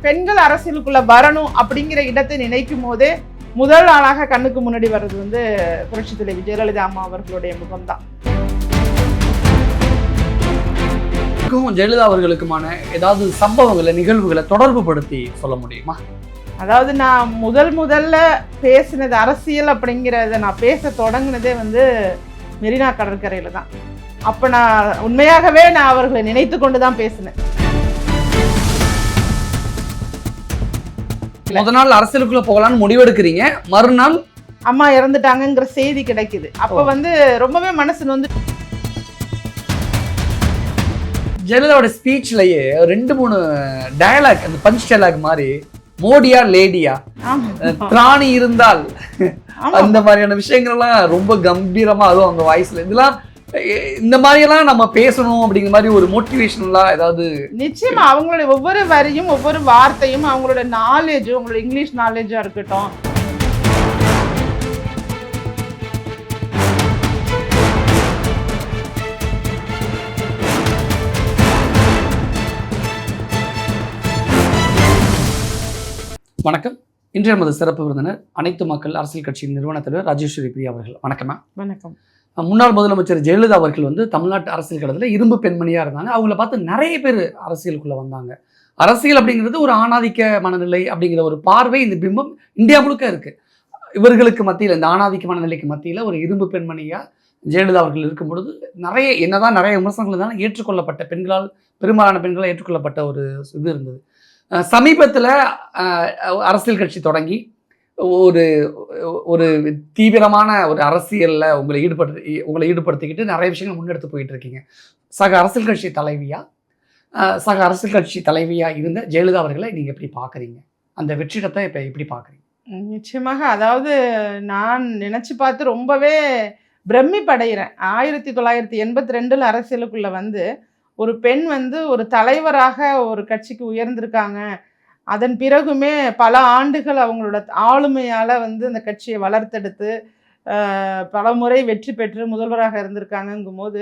பெண்கள் அரசியலுக்குள்ள வரணும் அப்படிங்கிற இடத்தை நினைக்கும் போதே முதல் ஆளாக கண்ணுக்கு முன்னாடி வர்றது வந்து புரட்சி தலைவி ஜெயலலிதா அம்மா அவர்களுடைய முகம்தான். ஜெயலலிதா அவர்களுக்குமான ஏதாவது சம்பவங்களை நிகழ்வுகளை தொடர்பு படுத்தி சொல்ல முடியுமா? அதாவது நான் முதல்ல பேசினது அரசியல் அப்படிங்கிறத நான் பேச தொடங்கினதே வந்து மெரினா கடற்கரையில் தான். அப்போ நான் உண்மையாகவே நான் அவர்களை நினைத்து கொண்டு தான் பேசினேன். முதல் நாள் அரசியலுக்குள்ள போகலான்னு முடிவெடுக்கிறீங்க, மறுநாள் அம்மா இறந்துட்டாங்கிற செய்தி கிடைக்குது. அப்போ வந்து ரொம்பவே மனசு வந்து ஜெயலலிதாவோட ஸ்பீச்லயே 2-3 டயலாக், அந்த பஞ்ச் டயலாக் மாதிரி, மோடியா லேடியா, பிராணி இருந்தால், அந்த மாதிரியான விஷயங்கள்லாம் ரொம்ப கம்பீரமா, அதுவும் அவங்க வாய்ஸ்ல இதெல்லாம் இந்த மாதிரியெல்லாம் நம்ம பேசணும் அப்படிங்கிற மாதிரி ஒரு மோட்டிவேஷனலா ஏதாவது. நிச்சயமா அவங்களுடைய ஒவ்வொரு வரியும் ஒவ்வொரு வார்த்தையும் அவங்களோட நாலேஜ், அவங்களோட இங்கிலீஷ் நாலேஜா இருக்கட்டும், வணக்கம். இன்றைய நமது சிறப்பு விருந்தினர் அனைத்து மக்கள் அரசியல் கட்சியின் நிறுவன தலைவர் ராஜேஸ்வரி பிரியா அவர்கள். வணக்கம்மா. வணக்கம். முன்னாள் முதலமைச்சர் ஜெயலலிதா அவர்கள் வந்து தமிழ்நாட்டு அரசியல் களத்தில் இரும்பு பெண்மணியாக இருந்தாங்க. அவங்கள பார்த்து நிறைய பேர் அரசியலுக்குள்ளே வந்தாங்க. அரசியல் அப்படிங்கிறது ஒரு ஆணாதிக்க மனநிலை அப்படிங்கிற ஒரு பார்வை, இந்த பிம்பம் இந்தியா முழுக்க இருக்குது. இவர்களுக்கு மத்தியில், இந்த ஆணாதிக்க மனநிலைக்கு மத்தியில் ஒரு இரும்பு பெண்மணியாக ஜெயலலிதா அவர்கள் இருக்கும் பொழுது நிறைய விமர்சனங்கள் இருந்தாலும் ஏற்றுக்கொள்ளப்பட்ட பெண்களால், பெரும்பாலான பெண்களால் ஏற்றுக்கொள்ளப்பட்ட ஒரு இது இருந்தது. சமீபத்தில் அரசியல் கட்சி தொடங்கி ஒரு ஒரு தீவிரமான ஒரு அரசியலில் உங்களை ஈடுபடுத்திக்கிட்டு நிறைய விஷயங்கள் முன்னெடுத்து போயிட்டு இருக்கீங்க. சக அரசியல் கட்சி தலைவியா இருந்த ஜெயலலிதா அவர்களை நீங்கள் எப்படி பார்க்குறீங்க? அந்த வெற்றிடத்தை இப்போ எப்படி பார்க்குறீங்க? நிச்சயமாக, அதாவது நான் நினச்சி பார்த்து ரொம்பவே பிரமிப்படைகிறேன். 1982 அரசியலுக்குள்ளே வந்து ஒரு பெண் வந்து ஒரு தலைவராக ஒரு கட்சிக்கு உயர்ந்திருக்காங்க. அதன் பிறகுமே பல ஆண்டுகள் அவங்களோட ஆளுமையால் வந்து அந்த கட்சியை வளர்த்தெடுத்து பல முறை வெற்றி பெற்று முதல்வராக இருந்திருக்காங்கங்கும் போது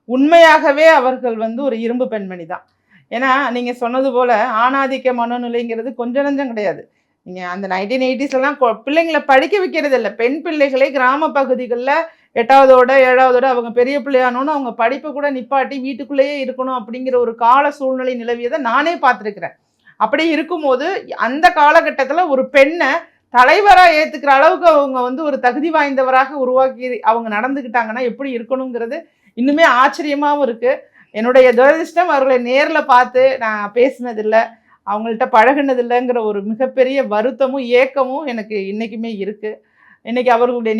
உண்மையாகவே அவர்கள் வந்து ஒரு இரும்பு பெண்மணி தான். ஏன்னா நீங்கள் சொன்னது போல் ஆணாதிக்க மனநிலைங்கிறது கொஞ்சம் நஞ்சம் கிடையாது. நீங்கள் அந்த 1980ஸ்லாம் பிள்ளைங்களை படிக்க வைக்கிறது இல்லை. பெண் பிள்ளைகளை கிராம பகுதிகளில் 8வதோட 7வதோட அவங்க பெரிய பிள்ளையானோன்னு அவங்க படிப்பை கூட நிப்பாட்டி வீட்டுக்குள்ளேயே இருக்கணும் அப்படிங்கிற ஒரு கால சூழ்நிலை நிலவியதை நானே பார்த்துருக்குறேன். அப்படி இருக்கும்போது அந்த காலகட்டத்தில் ஒரு பெண்ணை தலைவராக ஏற்றுக்கிற அளவுக்கு அவங்க வந்து ஒரு தகுதி வாய்ந்தவராக உருவாக்கி அவங்க நடந்துக்கிட்டாங்கன்னா எப்படி இருக்கணுங்கிறது இன்னுமே ஆச்சரியமாகவும் இருக்குது. என்னுடைய துரதிர்ஷ்டம் அவர்களை நேரில் பார்த்து நான் பேசினதில்லை, அவங்கள்ட்ட பழகினதில்லைங்கிற ஒரு மிகப்பெரிய வருத்தமும் ஏக்கமும் எனக்கு இன்றைக்குமே இருக்குது. இன்றைக்கி அவர்களுடைய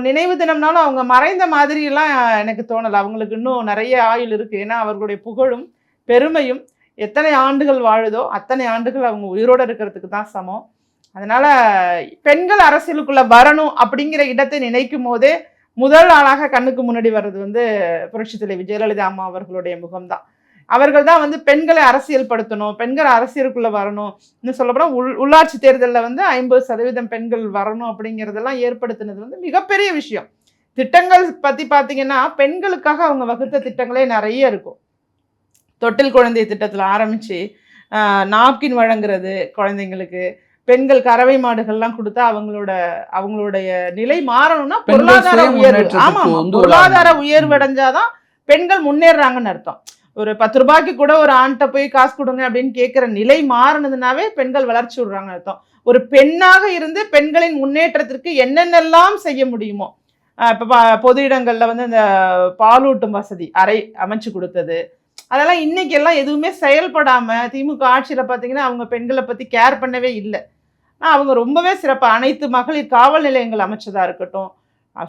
நினைவு தினம்னாலும் அவங்க மறைந்த மாதிரியெல்லாம் எனக்கு தோணலை. அவங்களுக்கு இன்னும் நிறைய ஆயுள் இருக்குது. ஏன்னா அவர்களுடைய புகழும் பெருமையும் எத்தனை ஆண்டுகள் வாழுதோ அத்தனை ஆண்டுகள் அவங்க உயிரோடு இருக்கிறதுக்கு தான் சமம். அதனால் பெண்கள் அரசியலுக்குள்ளே வரணும் அப்படிங்கிற இடத்தை நினைக்கும் போதே முதல் ஆளாக கண்ணுக்கு முன்னாடி வர்றது வந்து புரட்சி தலைவி ஜெயலலிதா அம்மா அவர்களுடைய முகம்தான். அவர்கள் தான் வந்து பெண்களை அரசியல் படுத்தணும், பெண்கள் அரசியலுக்குள்ளே வரணும், இன்னும் சொல்லப்போனால் உள்ளாட்சி தேர்தலில் வந்து 50% பெண்கள் வரணும் அப்படிங்கிறதெல்லாம் ஏற்படுத்தினது வந்து மிகப்பெரிய விஷயம். திட்டங்கள் பற்றி பார்த்தீங்கன்னா பெண்களுக்காக அவங்க வகுத்த திட்டங்களே நிறைய இருக்கும். தொட்டில் குழந்தை திட்டத்தில் ஆரம்பித்து நாப்கின் வழங்குறது குழந்தைங்களுக்கு, பெண்கள் கறவை மாடுகள்லாம் கொடுத்தா அவங்களுடைய நிலை மாறணும்னா பொருளாதார உயர்வு. ஆமாம், பொருளாதார உயர்வு அடைஞ்சாதான் பெண்கள் முன்னேறாங்கன்னு அர்த்தம். ஒரு 10 ரூபாய்க்கு கூட ஒரு ஆண்கிட்ட போய் காசு கொடுங்க அப்படின்னு கேட்குற நிலை மாறினதுனாவே பெண்கள் வளர்ச்சி விடுறாங்கன்னு அர்த்தம். ஒரு பெண்ணாக இருந்து பெண்களின் முன்னேற்றத்திற்கு என்னென்னலாம் செய்ய முடியுமோ, இப்போ பொது இடங்களில் வந்து இந்த பாலூட்டும் வசதி அறை அமைச்சு கொடுத்தது, அதெல்லாம் இன்றைக்கெல்லாம் எதுவுமே செயல்படாமல் திமுக ஆட்சியில் பார்த்தீங்கன்னா அவங்க பெண்களை பற்றி கேர் பண்ணவே இல்லை. அவங்க ரொம்பவே சிறப்பாக அனைத்து மகளிர் காவல் நிலையங்கள் அமைச்சதாக இருக்கட்டும்,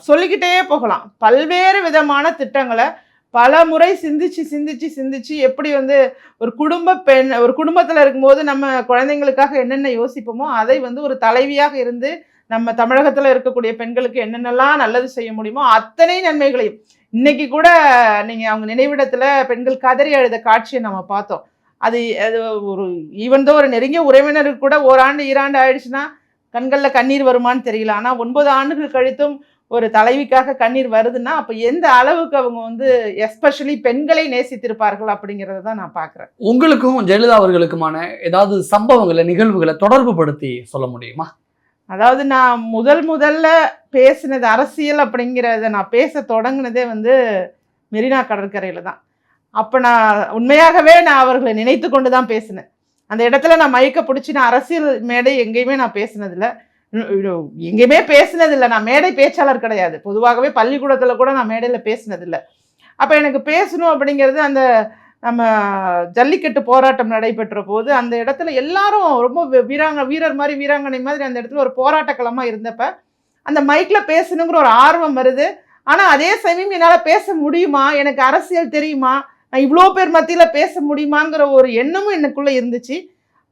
சொல்லிக்கிட்டே போகலாம். பல்வேறு விதமான திட்டங்களை பல முறை சிந்திச்சு எப்படி வந்து ஒரு குடும்பத்தில் இருக்கும்போது நம்ம குழந்தைங்களுக்காக என்னென்ன யோசிப்போமோ அதை வந்து ஒரு தலைவியாக இருந்து நம்ம தமிழகத்தில் இருக்கக்கூடிய பெண்களுக்கு என்னென்னலாம் நல்லது செய்ய முடியுமோ அத்தனை நன்மைகளையும் இன்னைக்கு கூட நீங்கள் அவங்க நினைவிடத்தில் பெண்கள் கதறி அழுத காட்சியை நம்ம பார்த்தோம். அது ஒரு ஈவன்தோ ஒரு நெருங்கிய உறவினருக்கு கூட 1 ஆண்டு 2 ஆண்டு ஆயிடுச்சுன்னா கண்களில் கண்ணீர் வருமானு தெரியல. ஆனால் 9 ஆண்டுகள் கழித்தும் ஒரு தலைவிக்காக கண்ணீர் வருதுன்னா அப்ப எந்த அளவுக்கு அவங்க வந்து எஸ்பெஷலி பெண்களை நேசித்திருப்பார்கள் அப்படிங்கறத தான் நான் பாக்குறேன். உங்களுக்கும் ஜெயலலிதா அவர்களுக்குமான ஏதாவது சம்பவங்களை நிகழ்வுகளை தொடர்பு படுத்தி சொல்ல முடியுமா? அதாவது நான் முதல்ல பேசினது அரசியல் அப்படிங்கிறத நான் பேச தொடங்கினதே வந்து மெரினா கடற்கரையில தான். அப்ப நான் உண்மையாகவே நான் அவர்களை நினைத்து கொண்டு தான் பேசினேன். அந்த இடத்துல நான் மைக்க பிடிச்சி நான் அரசியல் மேடை எங்கேயுமே நான் பேசினதில்லை, எங்கேயுமே பேசினதில்லை. நான் மேடை பேச்சாளர் கிடையாது. பொதுவாகவே பள்ளிக்கூடத்தில் கூட நான் மேடையில் பேசினதில்லை. அப்போ எனக்கு பேசணும் அப்படிங்கிறது அந்த நம்ம ஜல்லிக்கட்டு போராட்டம் நடைபெற்ற போது அந்த இடத்துல எல்லாரும் ரொம்ப வீரர் மாதிரி வீராங்கனை மாதிரி அந்த இடத்துல ஒரு போராட்ட களமாக இருந்தப்ப அந்த மைக்கில் பேசணுங்கிற ஒரு ஆர்வம் வருது. ஆனால் அதே சமயம் என்னால் பேச முடியுமா, எனக்கு அரசியல் தெரியுமா, நான் இவ்வளோ பேர் மத்தியில் பேச முடியுமாங்கிற ஒரு எண்ணமும் எனக்குள்ளே இருந்துச்சு.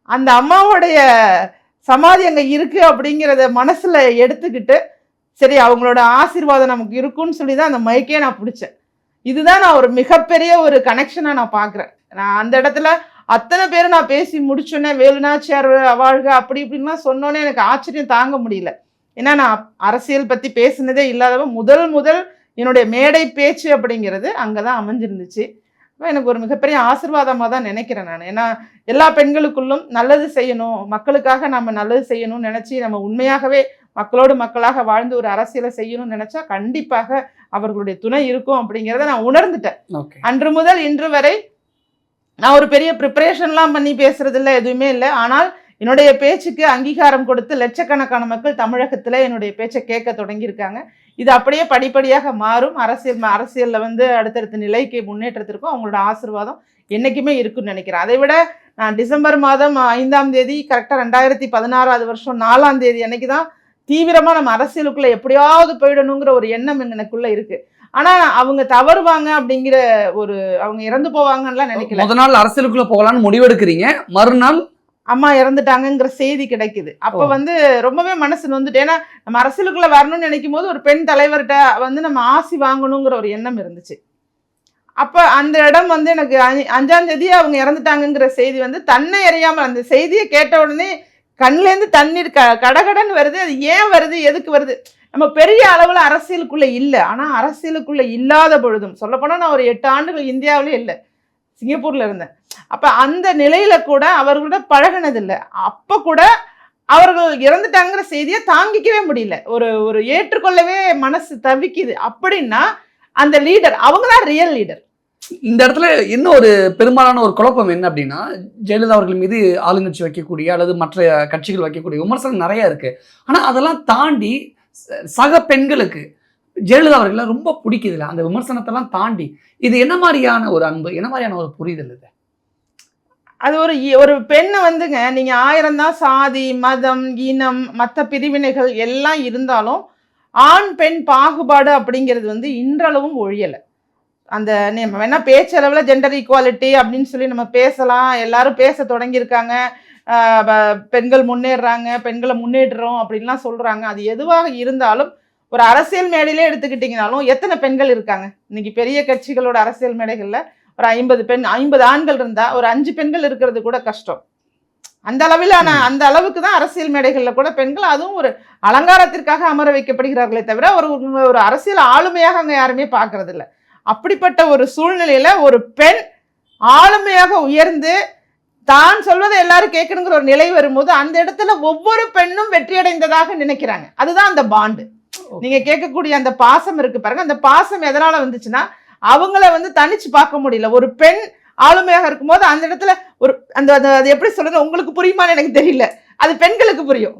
அந்த அம்மாவோடைய சமாதி அங்கே இருக்குது அப்படிங்கிறத மனசில் எடுத்துக்கிட்டு சரி அவங்களோட ஆசீர்வாதம் நமக்கு இருக்குன்னு சொல்லி தான் அந்த மைக்கே நான் பிடிச்சேன். இதுதான் நான் ஒரு மிகப்பெரிய ஒரு கனெக்ஷனாக நான் பார்க்குறேன். நான் அந்த இடத்துல அத்தனை பேர் நான் பேசி முடிச்சோன்னே வேலுநாச்சியார் வாழ்க அப்படி இப்படின்லாம் சொன்னோன்னே எனக்கு ஆச்சரியம் தாங்க முடியல. ஏன்னா நான் அரசியல் பற்றி பேசினதே இல்லாதவ முதல் என்னுடைய மேடை பேச்சு அப்படிங்கிறது அங்கே தான் அமைஞ்சிருந்துச்சு. எனக்கு ஒரு மிகப்பெரிய ஆசீர்வாதமாக தான் நினைக்கிறேன் நான். ஏன்னா எல்லா பெண்களுக்குள்ளும் நல்லது செய்யணும், மக்களுக்காக நம்ம நல்லது செய்யணும்னு நினச்சி நம்ம உண்மையாகவே மக்களோடு மக்களாக வாழ்ந்து ஒரு அரசியலை செய்யணும்னு நினச்சா கண்டிப்பாக அவர்களுடைய துணை இருக்கும் அப்படிங்கிறத நான் உணர்ந்துட்டேன். அன்று முதல் இன்று வரை நான் ஒரு பெரிய ப்ரிப்பரேஷன்லாம் பண்ணி பேசுறதில்ல, எதுவுமே இல்லை. ஆனால் என்னுடைய பேச்சுக்கு அங்கீகாரம் கொடுத்து லட்சக்கணக்கான மக்கள் தமிழகத்தில் என்னுடைய பேச்சை கேட்க தொடங்கியிருக்காங்க. இது அப்படியே படிப்படியாக மாறும். அரசியலில் வந்து அடுத்தடுத்த நிலைக்கு முன்னேற்றத்திற்கும் அவங்களோட ஆசீர்வாதம் என்றைக்குமே இருக்குன்னு நினைக்கிறேன். அதை விட நான் டிசம்பர் மாதம் 5ஆம் தேதி கரெக்டாக 2016 வருஷம் 4ஆம் தேதி அன்னைக்கு தான் தீவிரமாக நம்ம அரசியலுக்குள்ளே எப்படியாவது போயிடணுங்கிற ஒரு எண்ணம் எனக்குள்ளே இருக்குது. ஆனால் அவங்க தவறுவாங்க அப்படிங்கிற ஒரு அவங்க இறந்து போவாங்கன்னுலாம் நினைக்கல. முதல் நாள் அரசியலுக்குள்ளே போகலான்னு முடிவெடுக்கிறீங்க, மறுநாள் அம்மா இறந்துட்டாங்கிற செய்தி கிடைக்குது. அப்போ வந்து ரொம்பவே மனசு நொந்துட்டு, ஏன்னா நம்ம அரசியலுக்குள்ள வரணும்னு நினைக்கும் போது ஒரு பெண் தலைவர்கிட்ட வந்து நம்ம ஆசி வாங்கணுங்கிற ஒரு எண்ணம் இருந்துச்சு. அப்போ அந்த இடம் வந்து எனக்கு 5ஆம் தேதி அவங்க இறந்துட்டாங்கிற செய்தி வந்து தன்னை அறியாமல் அந்த செய்தியை கேட்ட உடனே கண்லேருந்து தண்ணீர் கடகடன்னு வருது. அது ஏன் வருது, எதுக்கு வருது? நம்ம பெரிய அளவில் அரசியலுக்குள்ளே இல்லை. ஆனால் அரசியலுக்குள்ளே இல்லாத பொழுதும் சொல்லப்போனால் நான் ஒரு 8 ஆண்டுகள் இந்தியாவிலே இல்லை, சிங்கப்பூரில் இருந்தேன். அப்போ அந்த நிலையில கூட அவர்களோட பழகினதில்லை. அப்போ கூட அவர்கள் இறந்துட்டாங்கிற செய்தியை தாங்கிக்கவே முடியல, ஒரு ஏற்றுக்கொள்ளவே மனசு தவிக்குது. அப்படின்னா அந்த லீடர் அவங்க தான் ரியல் லீடர். இந்த இடத்துல இன்னும் ஒரு பெரும்பாலான ஒரு குழப்பம் என்ன அப்படின்னா, ஜெயலலிதா அவர்கள் மீது ஆளுங்கட்சி வைக்கக்கூடிய அல்லது மற்ற கட்சிகள் வைக்கக்கூடிய விமர்சனம் நிறைய இருக்கு. ஆனால் அதெல்லாம் தாண்டி சக பெண்களுக்கு ஜெயலலிதா அவர்களை ரொம்ப பிடிக்குதுல, அந்த விமர்சனத்தெல்லாம் தாண்டி இது என்ன மாதிரியான ஒரு அன்பு, என்ன மாதிரியான ஒரு புரிதல்? இது அது ஒரு பெண்ணை வந்துங்க நீங்க 1000 தான் சாதி மதம் இனம் மற்ற பிரிவினைகள் எல்லாம் இருந்தாலும் ஆண் பெண் பாகுபாடு அப்படிங்கிறது வந்து இன்றளவும் ஒழியலை. அந்த நம்ம வேணா பேச்சளவில் ஜெண்டர் ஈக்குவாலிட்டி அப்படின்னு சொல்லி நம்ம பேசலாம், எல்லாரும் பேச தொடங்கியிருக்காங்க, பெண்கள் முன்னேறுறாங்க, பெண்களை முன்னேற்றுறோம் அப்படின்லாம் சொல்கிறாங்க. அது எதுவாக இருந்தாலும் ஒரு அரசியல் மேடையிலே எடுத்துக்கிட்டிங்கனாலும் எத்தனை பெண்கள் இருக்காங்க? இன்னைக்கு பெரிய கட்சிகளோட அரசியல் மேடைகளில் ஒரு 50 ஆண்கள் இருந்தால் ஒரு 5 பெண்கள் இருக்கிறது கூட கஷ்டம். அந்த அளவில் அந்த அளவுக்கு தான் அரசியல் மேடைகளில் கூட பெண்கள், அதுவும் ஒரு அலங்காரத்திற்காக அமர வைக்கப்படுகிறார்களே தவிர ஒரு அரசியல் ஆளுமையாக அங்கே யாருமே பார்க்கறது இல்லை. அப்படிப்பட்ட ஒரு சூழ்நிலையில ஒரு பெண் ஆளுமையாக உயர்ந்து தான் சொல்வதை எல்லாரும் கேட்கணுங்கிற ஒரு நிலை வரும்போது அந்த இடத்துல ஒவ்வொரு பெண்ணும் வெற்றி அடைந்ததாக நினைக்கிறாங்க. அதுதான் அந்த பாண்டு. நீங்க கேட்கக்கூடிய அந்த பாசம் இருக்கு பாருங்க, அந்த பாசம் எதனால வந்துச்சுன்னா அவங்கள வந்து தனிச்சு பார்க்க முடியல. ஒரு பெண் ஆளுமையாக இருக்கும்போது அந்த இடத்துல ஒரு அந்த அது எப்படி சொல்றது உங்களுக்கு புரியுமான்னு எனக்கு தெரியல, அது பெண்களுக்கு புரியும்.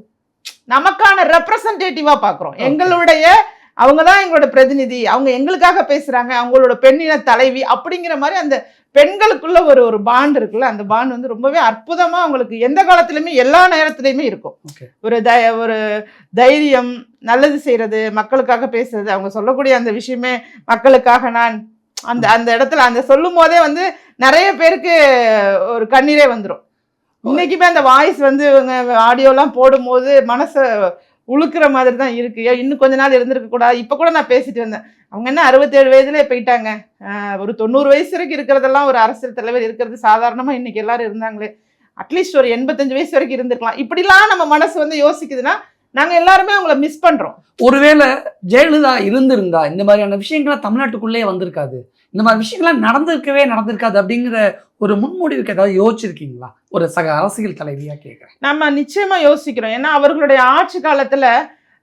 நமக்கான ரெப்ரசன்டேட்டிவா பார்க்குறோம், எங்களுடைய அவங்க தான் எங்களோட பிரதிநிதி, அவங்க எங்களுக்காக பேசுறாங்க, அவங்களோட பெண்ணின தலைவி அப்படிங்கிற மாதிரி அந்த பெண்களுக்குள்ள ஒரு பாண்ட் இருக்குல்ல, அந்த பாண்ட் வந்து ரொம்பவே அற்புதமா அவங்களுக்கு எந்த காலத்திலுமே எல்லா நேரத்திலையுமே இருக்கும். ஒரு தைரியம், நல்லது செய்யறது, மக்களுக்காக பேசுறது, அவங்க சொல்லக்கூடிய அந்த விஷயமே மக்களுக்காக நான் அந்த இடத்துல அந்த சொல்லும் போதே வந்து நிறைய பேருக்கு ஒரு கண்ணீரே வந்துடும். இன்னைக்குமே அந்த வாய்ஸ் வந்து ஆடியோலாம் போடும்போது மனசை உழுக்கிற மாதிரி தான் இருக்கு. இன்னும் கொஞ்ச நாள் இருந்திருக்க கூடாது. இப்போ கூட நான் பேசிட்டு வந்தேன், அவங்க என்ன 67 வயதுல போயிட்டாங்க, ஒரு 90 வயசு வரைக்கும் இருக்கிறதெல்லாம் ஒரு அரசியல் தலைவர் இருக்கிறது சாதாரணமாக இன்னைக்கு எல்லாரும் இருந்தாங்களே, அட்லீஸ்ட் ஒரு 85 வயசு வரைக்கும் இருந்திருக்கலாம். இப்படிலாம் நம்ம மனசு வந்து யோசிக்குதுன்னா நாங்க எல்லாருமே அவங்கள மிஸ் பண்றோம். ஒருவேளை ஜெயலலிதா இருந்திருந்தா இந்த மாதிரியான விஷயங்கள்லாம் தமிழ்நாட்டுக்குள்ளே வந்திருக்காது, இந்த மாதிரி விஷயங்கள்லாம் நடந்திருக்காது அப்படிங்கிற ஒரு முன்மொழிவுக்கு ஏதாவது யோசிச்சிருக்கீங்களா? ஒரு சக அரசியல் தலைவியா கேட்குறேன். நம்ம நிச்சயமா யோசிக்கிறோம். ஏன்னா அவர்களுடைய ஆட்சி காலத்துல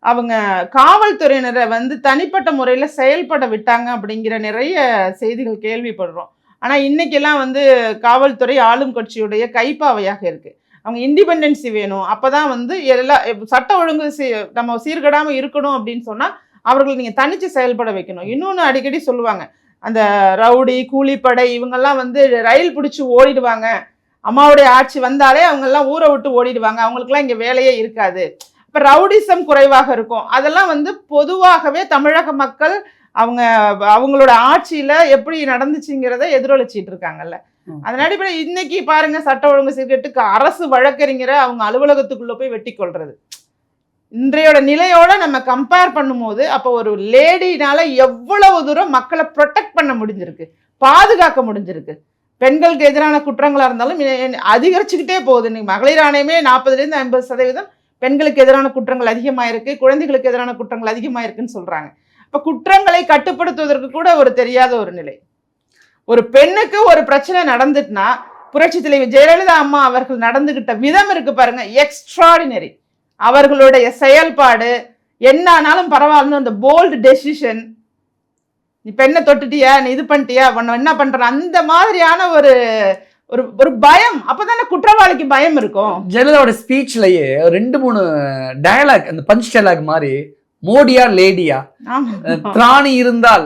அவங்க காவல்துறையினரை வந்து தனிப்பட்ட முறையில செயல்பட விட்டாங்க அப்படிங்கிற நிறைய செய்திகள் கேள்விப்படுறோம். ஆனா இன்னைக்கெல்லாம் வந்து காவல்துறை ஆளும் கட்சியுடைய கைப்பாவையாக இருக்கு. அவங்க இண்டிபெண்டன்சி வேணும், அப்பதான் வந்து எல்லா சட்ட ஒழுங்கு நம்ம சீர்கெடாம இருக்கணும் அப்படின்னு சொன்னா அவர்களை நீங்க தனிச்சு செயல்பட வைக்கணும். இன்னொன்னு அடிக்கடி சொல்லுவாங்க, அந்த ரவுடி கூலிப்படை இவங்கெல்லாம் வந்து ரயில் பிடிச்சி ஓடிடுவாங்க, அம்மாவுடைய ஆட்சி வந்தாலே அவங்க எல்லாம் ஊரை விட்டு ஓடிடுவாங்க, அவங்களுக்குலாம் இங்க வேலையே இருக்காது, இப்ப ரவுடிசம் குறைவாக இருக்கும். அதெல்லாம் வந்து பொதுவாகவே தமிழக மக்கள் அவங்களோட ஆட்சியில எப்படி நடந்துச்சுங்கிறத எதிரொலிச்சிட்டு இருக்காங்கல்ல. அதன் அடிப்படையில் இன்னைக்கு பாருங்க, சட்ட ஒழுங்கு சீர்கேட்டுக்கு அரசு வழக்கறிஞரை அவங்க அலுவலகத்துக்குள்ள போய் வெட்டி கொள்றது. இன்றையோட நிலையோட நம்ம கம்பேர் பண்ணும்போது அப்போ ஒரு லேடினால எவ்வளவு தூரம் மக்களை ப்ரொடெக்ட் பண்ண முடிஞ்சிருக்கு, பாதுகாக்க முடிஞ்சிருக்கு. பெண்களுக்கு எதிரான குற்றங்களா இருந்தாலும் அதிகரிச்சுக்கிட்டே போகுது. இன்னைக்கு மகளிர் ஆணையமே 40% 50% பெண்களுக்கு எதிரான குற்றங்கள் அதிகமாயிருக்கு, குழந்தைகளுக்கு எதிரான குற்றங்கள் அதிகமாயிருக்குன்னு சொல்றாங்க. அப்ப குற்றங்களை கட்டுப்படுத்துவதற்கு கூட ஒரு தெரியாத ஒரு நிலை. ஒரு பெண்ணுக்கு ஒரு பிரச்சனை நடந்துட்டுனா புரட்சி தலைவி ஜெயலலிதா அம்மா அவர்கள் நடந்துகிட்ட விதம் இருக்கு பாருங்க, எக்ஸ்ட்ராடினரி. அவர்களுடைய செயல்பாடு என்னானாலும் பரவாயில்லன்னு அந்த போல்டு டெசிஷன், நீ பெண்ணை தொட்டுட்டியா, நீ இது பண்ணிட்டியா, என்ன பண்ற, அந்த மாதிரியான ஒரு ஒரு பயம். அப்பதானே குற்றவாளிக்கு பயம் இருக்கும். ஜெயலலிதாவோட ஸ்பீச்லயே 2-3 டயலாக், அந்த பஞ்ச் டயலாக் மாதிரி, மோடியா லேடியா, திராணி இருந்தால்,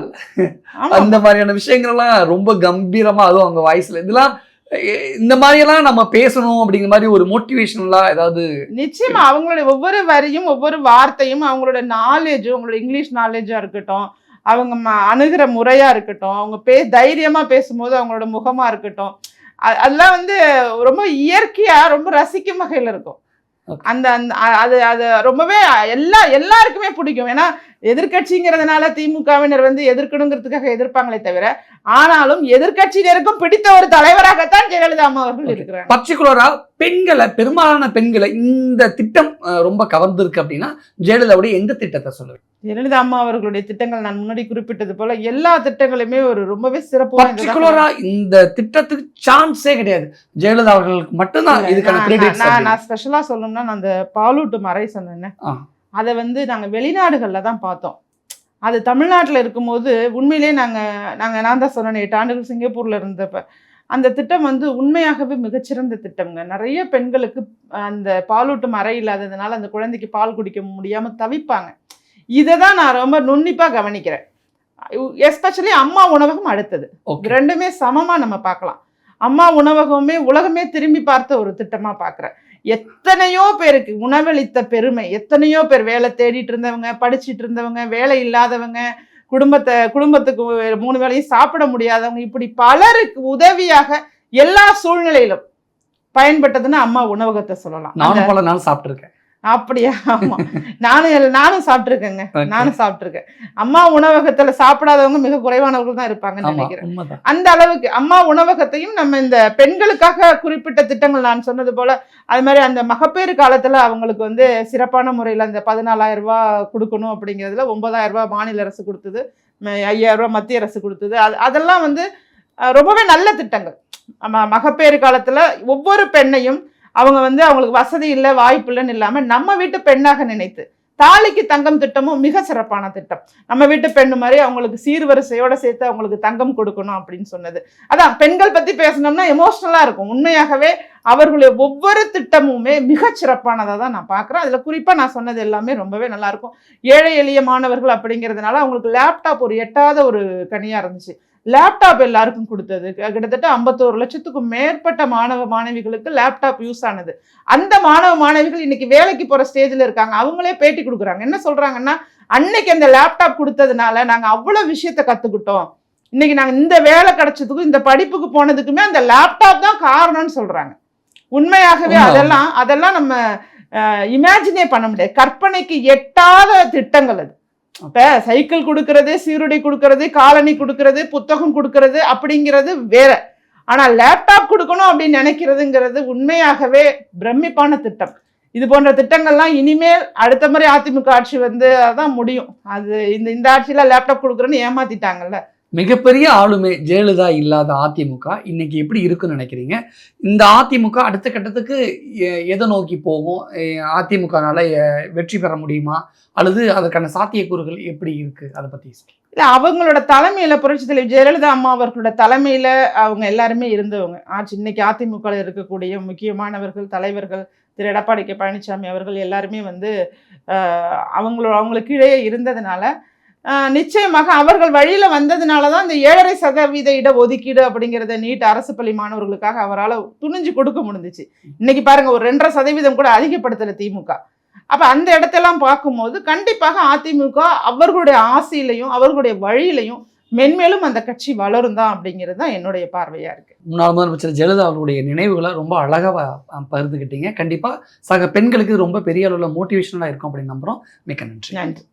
அந்த மாதிரியான விஷயங்கள்லாம் ரொம்ப கம்பீரமா, அதுவும் அவங்க வாய்ஸ்ல இதெல்லாம் இந்த மாதிரி எல்லாம் நம்ம பேசணும் அப்படிங்கிற மாதிரி ஒரு மோட்டிவேஷனலா ஏதாவது. நிச்சயமா அவங்களுடைய ஒவ்வொரு வரியும் ஒவ்வொரு வார்த்தையும் அவங்களோட நாலேஜும், அவங்களோட இங்கிலீஷ் நாலேஜா இருக்கட்டும், அவங்க அணுகிற முறையா இருக்கட்டும், அவங்க தைரியமா பேசும்போது அவங்களோட முகமா இருக்கட்டும், அதெல்லாம் வந்து ரொம்ப இயற்கையா ரொம்ப ரசிக்கும் வகையில இருக்கும். அந்த அது அது ரொம்பவே எல்லாருக்குமே பிடிக்கும். ஏன்னா எதிர்கட்சிங்கிறதுனால திமுகவினர் வந்து எதிர்க்கணுங்கிறதுக்காக எதிர்ப்பாங்களே தவிர, ஆனாலும் எதிர்கட்சியினருக்கும் பிடித்த ஒரு தலைவராகத்தான் ஜெயலலிதா அம்மா அவர்கள் இருக்கிறாங்க. பர்டிகுலரா பெண்களை, பெரும்பாலான பெண்களை இந்த திட்டம் ரொம்ப கவர்ந்திருக்கு அப்படின்னா ஜெயலலிதாவுடைய எந்த திட்டத்தை சொல்லுவேன்? ஜெயலலிதா அம்மா அவர்களுடைய திட்டங்கள் நான் முன்னாடி குறிப்பிட்டது போல எல்லா திட்டங்களுமே ஒரு ரொம்பவே சிறப்பு. பர்டிகுலரா இந்த திட்டத்துக்கு சான்ஸே கிடையாது, ஜெயலலிதா அவர்களுக்கு மட்டும்தான் இதுக்கான கிரெடிட். நான் ஸ்பெஷலா சொல்லணும்னா, நான் அந்த பாலூட்டும் அறை சொன்னேன், அதை வந்து நாங்கள் வெளிநாடுகளில் தான் பார்த்தோம். அது தமிழ்நாட்டில் இருக்கும்போது உண்மையிலேயே நான் தான் சொன்னேன், 8 ஆண்டுகள் சிங்கப்பூரில் இருந்தப்ப அந்த திட்டம் வந்து உண்மையாகவே மிகச்சிறந்த திட்டம்ங்க. நிறைய பெண்களுக்கு அந்த பாலூட்டும் அறை இல்லாததுனால அந்த குழந்தைக்கு பால் குடிக்க முடியாமல் தவிப்பாங்க. இதை தான் நான் ரொம்ப நுண்ணிப்பாக கவனிக்கிறேன். எஸ்பெஷலி அம்மா உணவகம் அடுத்தது, ரெண்டுமே சமமாக நம்ம பார்க்கலாம். அம்மா உணவகமே உலகமே திரும்பி பார்த்த ஒரு திட்டமாக பார்க்குறேன். எத்தனையோ பேருக்கு உணவளித்த பெருமை, எத்தனையோ பேர் வேலை தேடிட்டு இருந்தவங்க, படிச்சுட்டு இருந்தவங்க, வேலை இல்லாதவங்க, குடும்பத்துக்கு 3 வேளையும் சாப்பிட முடியாதவங்க, இப்படி பலருக்கு உதவியாக எல்லா சூழ்நிலையிலும் பயன்பட்டதுன்னு அம்மா உணவகத்தை சொல்லலாம். நானும் பல நாள் சாப்பிட்டுருக்கேன். அப்படியா? ஆமா, நானும் சாப்பிட்டுருக்கேங்க. நானும் சாப்பிட்டுருக்கேன். அம்மா உணவகத்துல சாப்பிடாதவங்க மிக குறைவானவர்கள் தான் இருப்பாங்கன்னு நினைக்கிறேன். அந்த அளவுக்கு அம்மா உணவகத்தையும் நம்ம இந்த பெண்களுக்காக குறிப்பிட்ட திட்டங்கள் நான் சொன்னது போல, அது மாதிரி அந்த மகப்பேறு காலத்துல அவங்களுக்கு வந்து சிறப்பான முறையில் அந்த 14,000 ரூபாய் கொடுக்கணும் அப்படிங்கிறதுல 9,000 ரூபாய் மாநில அரசு கொடுத்தது, 5,000 ரூபாய் மத்திய அரசு கொடுத்தது. அதெல்லாம் வந்து ரொம்பவே நல்ல திட்டங்கள். மகப்பேறு காலத்துல ஒவ்வொரு பெண்ணையும் அவங்க வந்து அவங்களுக்கு வசதி இல்லை, வாய்ப்பு இல்லைன்னு இல்லாமல் நம்ம வீட்டு பெண்ணாக நினைத்து, தாலிக்கு தங்கம் திட்டமும் மிக சிறப்பான திட்டம். நம்ம வீட்டு பெண்ணு மாதிரி அவங்களுக்கு சீர்வரிசையோட சேர்த்து அவங்களுக்கு தங்கம் கொடுக்கணும் அப்படின்னு சொன்னது. அதான் பெண்கள் பற்றி பேசணும்னா எமோஷ்னலாக இருக்கும். உண்மையாகவே அவர்களுடைய ஒவ்வொரு திட்டமுமே மிக சிறப்பானதாக தான் நான் பார்க்குறேன். அதில் குறிப்பாக நான் சொன்னது எல்லாமே ரொம்பவே நல்லாயிருக்கும். ஏழை எளிய மாணவர்கள் அப்படிங்கிறதுனால அவங்களுக்கு லேப்டாப் ஒரு எட்டாத ஒரு கனியாக இருந்துச்சு. லேப்டாப் எல்லாருக்கும் கொடுத்தது. கிட்டத்தட்ட 51 லட்சத்துக்கும் மேற்பட்ட மாணவ மாணவிகளுக்கு லேப்டாப் யூஸ் ஆனது. அந்த மாணவ மாணவிகள் இன்னைக்கு வேலைக்கு போற ஸ்டேஜ்ல இருக்காங்க. அவங்களே பேட்டி கொடுக்குறாங்க. என்ன சொல்றாங்கன்னா, அன்னைக்கு அந்த லேப்டாப் கொடுத்ததுனால நாங்க அவ்வளவு விஷயத்த கத்துக்கிட்டோம், இன்னைக்கு நாங்க இந்த வேலை கிடைச்சதுக்கும் இந்த படிப்புக்கு போனதுக்குமே அந்த லேப்டாப் தான் காரணம்னு சொல்றாங்க. உண்மையாகவே அதெல்லாம் நம்ம இமேஜினே பண்ண முடியாது. கற்பனைக்கு எட்டாத திட்டங்கள் அது. இப்ப சைக்கிள் கொடுக்கறது, சீருடை கொடுக்கறது, காலனி கொடுக்கறது, புத்தகம் கொடுக்கறது அப்படிங்கிறது வேற. ஆனா லேப்டாப் கொடுக்கணும் அப்படின்னு நினைக்கிறதுங்கிறது உண்மையாகவே பிரமிப்பான திட்டம். இது போன்ற திட்டங்கள்லாம் இனிமேல் அடுத்த முறை அதிமுக ஆட்சி வந்து அதான் முடியும். அது இந்த ஆட்சியில லேப்டாப் கொடுக்குறேன்னு ஏமாத்திட்டாங்கல்ல. மிகப்பெரிய ஆளுமை ஜெயலலிதா இல்லாத அதிமுக இன்னைக்கு எப்படி இருக்குன்னு நினைக்கிறீங்க? இந்த அதிமுக அடுத்த கட்டத்துக்கு எதை நோக்கி போகும்? அதிமுகனால வெற்றி பெற முடியுமா? அல்லது அதற்கான சாத்தியக்கூறுகள் எப்படி இருக்கு? அதை பத்தி இல்ல, அவங்களோட தலைமையில புரட்சி தலைவி ஜெயலலிதா அம்மா அவர்களோட தலைமையில அவங்க எல்லாருமே இருந்தவங்க. இன்னைக்கு அதிமுக இருக்கக்கூடிய முக்கியமானவர்கள், தலைவர்கள், திரு எடப்பாடி கே பழனிசாமி அவர்கள் எல்லாருமே வந்து அவங்களுக்கு கீழே இருந்ததுனால நிச்சயமாக அவர்கள் வழியில வந்ததுனால தான் இந்த 7.5% இட ஒதுக்கீடு அப்படிங்கிறத நீட் அரசு பள்ளி மாணவர்களுக்காக அவரால் துணிஞ்சு கொடுக்க முடிஞ்சிச்சு. இன்னைக்கு பாருங்க, ஒரு 2.5% கூட அதிகப்படுத்தல திமுக. அப்ப அந்த இடத்தெல்லாம் பார்க்கும்போது கண்டிப்பாக அதிமுக அவர்களுடைய ஆசையிலையும் அவர்களுடைய வழியிலையும் மென்மேலும் அந்த கட்சி வளரும் தான் அப்படிங்கிறது தான் என்னுடைய பார்வையா இருக்கு. முன்னாள் முதலமைச்சர் ஜெயலலிதா அவர்களுடைய நினைவுகளை ரொம்ப அழகா பகிர்ந்துக்கிட்டீங்க. கண்டிப்பா சக பெண்களுக்கு ரொம்ப பெரிய அளவில் மோட்டிவேஷனலா இருக்கும் அப்படின்னு நம்புறோம். மிக்க நன்றி. நன்றி.